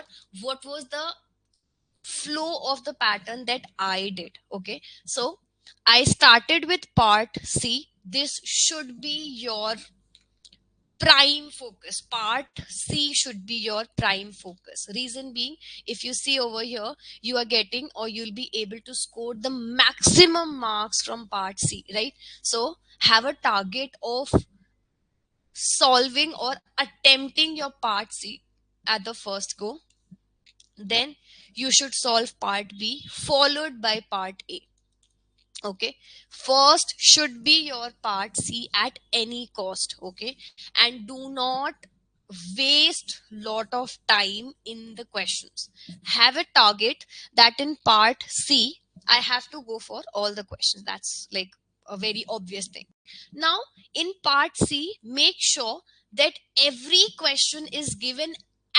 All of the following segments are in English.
sure what was the flow of the pattern that I did. Okay, so I started with part C. This should be your prime focus. Part C should be your prime focus. Reason being, if you see over here, you are getting or you'll be able to score the maximum marks from part C, right? So have a target of solving or attempting your part C at the first go. Then you should solve part B followed by part A. Okay, first should be your part C at any cost. Okay, and do not waste lot of time in the questions. Have a target that in part C I have to go for all the questions. That's like a very obvious thing. Now in part C, make sure that every question is given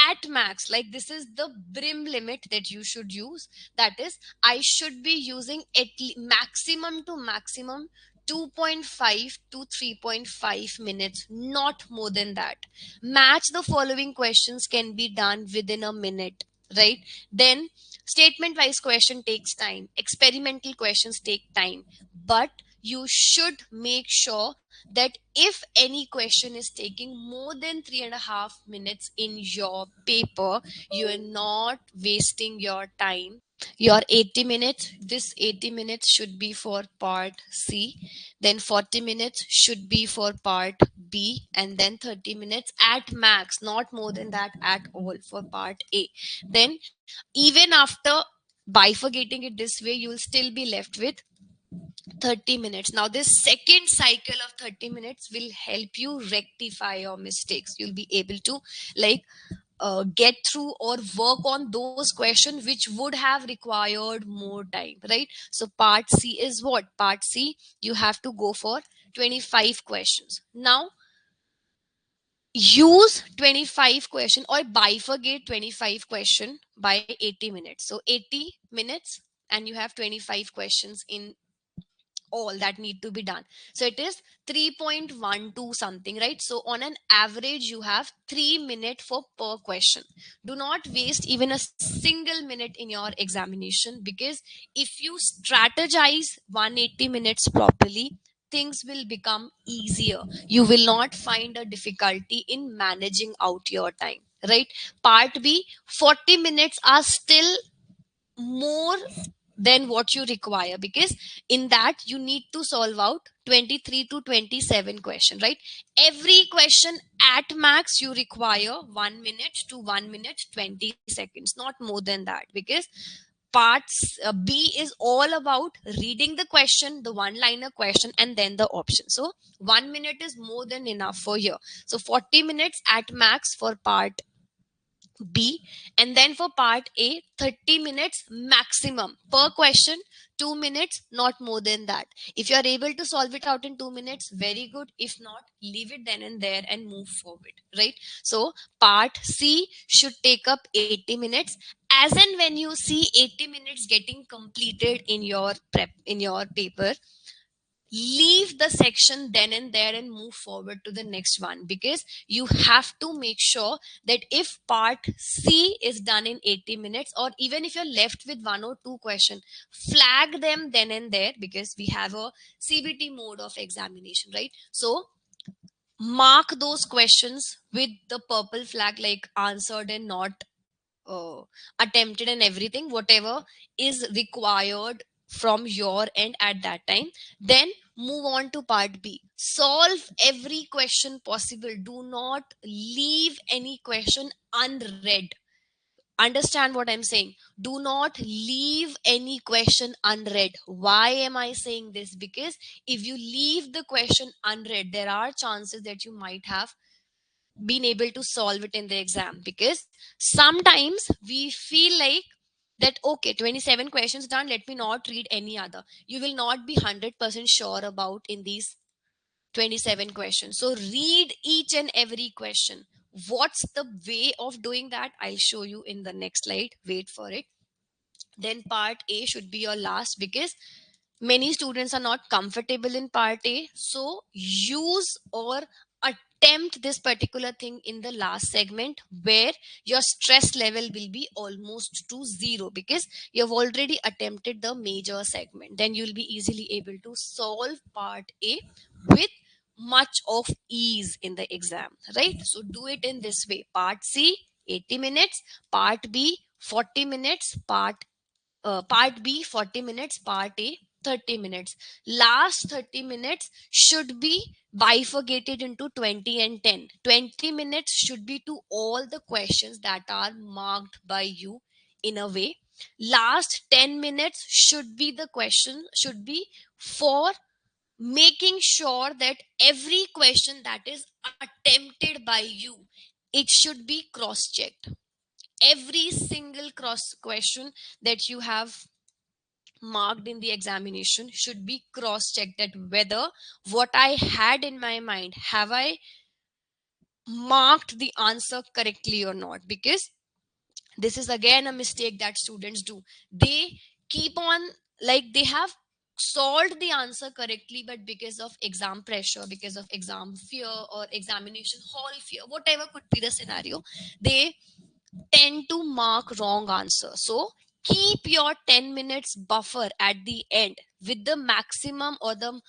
at max. Like this is the brim limit that you should use. That is, I should be using at maximum to maximum 2.5 to 3.5 minutes, not more than that. Match the following questions can be done within a minute, right? Then statement wise question takes time, experimental questions take time, but you should make sure that if any question is taking more than 3.5 minutes in your paper, you are not wasting your time. Your 80 minutes, this 80 minutes should be for part C, then 40 minutes should be for part B, and then 30 minutes at max, not more than that at all for part A. Then even after bifurcating it this way, you will still be left with 30 minutes. Now this second cycle of 30 minutes will help you rectify your mistakes. You'll be able to like get through or work on those questions which would have required more time, right? So part C is what? Part C, you have to go for 25 questions. Now use 25 question or bifurcate 25 question by 80 minutes. So 80 minutes and you have 25 questions in all that need to be done. So it is 3.12 something, right? So on an average, you have 3 minutes for per question. Do not waste even a single minute in your examination, because if you strategize 180 minutes properly, things will become easier. You will not find a difficulty in managing out your time, right? Part B, 40 minutes are still more than what you require, because in that you need to solve out 23 to 27 question, right? Every question at max you require 1 minute to 1 minute 20 seconds, not more than that, because parts B is all about reading the question, the one liner question, and then the option. So 1 minute is more than enough for here. So 40 minutes at max for part B, and then for part A, 30 minutes maximum per question, 2 minutes, not more than that. If you are able to solve it out in 2 minutes, very good. If not, leave it then and there and move forward, right? So part C should take up 80 minutes. As and when you see 80 minutes getting completed in your prep, in your paper, leave the section then and there and move forward to the next one, because you have to make sure that if part C is done in 80 minutes, or even if you're left with one or two questions, flag them then and there, because we have a CBT mode of examination, right? So mark those questions with the purple flag, like answered and not uh, attempted, and everything whatever is required from your end at that time. Then move on to part B, solve every question possible. Do not leave any question unread. Understand what I'm saying? Do not leave any question unread. Why am I saying this? Because if you leave the question unread, there are chances that you might have been able to solve it in the exam, because sometimes we feel like that okay, 27 questions done, let me not read any other. You will not be 100% sure about in these 27 questions. So read each and every question. What's the way of doing that? I'll show you in the next slide. Wait for it. Then part A should be your last, because many students are not comfortable in part A. So use or attempt this particular thing in the last segment, where your stress level will be almost to zero, because you've already attempted the major segment. Then you'll be easily able to solve part A with much of ease in the exam, right? So do it in this way: part C 80 minutes, part B 40 minutes, part B 40 minutes, part A 30 minutes. Last 30 minutes should be bifurcated into 20 and 10. 20 minutes should be to all the questions that are marked by you in a way. Last 10 minutes should be the question, should be for making sure that every question that is attempted by you, it should be cross checked. Every single cross question that you have marked in the examination should be cross checked, that whether what I had in my mind, have I marked the answer correctly or not. Because this is again a mistake that students do. They keep on, like, they have solved the answer correctly, but because of exam pressure, because of exam fear or examination hall fear, whatever could be the scenario, they tend to mark wrong answer. So keep your 10 minutes buffer at the end with the maximum or the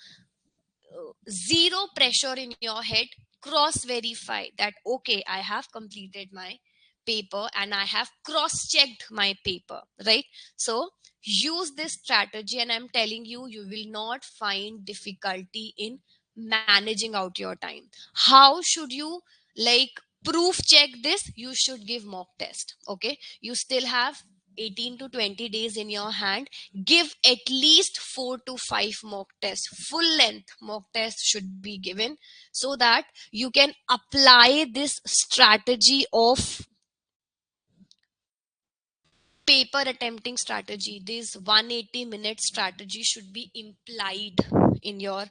zero pressure in your head. Cross verify that okay, I have completed my paper and I have cross checked my paper, right? So use this strategy, and I'm telling you, you will not find difficulty in managing out your time. How should you, like, proof check this? You should give mock test. Okay, you still have 18 to 20 days in your hand. Give at least 4 to 5 mock tests. Full length mock tests should be given, so that you can apply this strategy of paper attempting strategy. This 180-minute strategy should be implied in your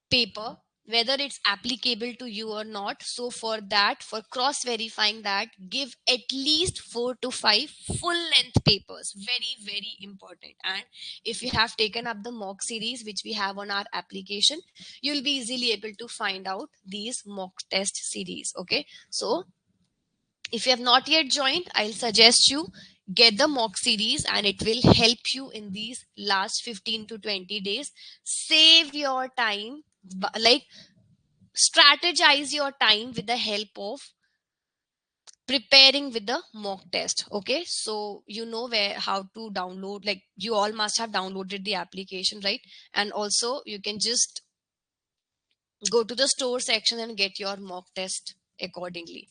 paper, whether it's applicable to you or not. So for that, for cross verifying that, give at least 4 to 5 full length papers. Very, very important. And if you have taken up the mock series which we have on our application, you'll be easily able to find out these mock test series. Okay, so if you have not yet joined, I'll suggest you get the mock series, and it will help you in these last 15 to 20 days. Save your time, like, strategize your time with the help of preparing with the mock test. Okay, so you know where, how to download, like, you all must have downloaded the application, right? And also you can just go to the store section and get your mock test accordingly.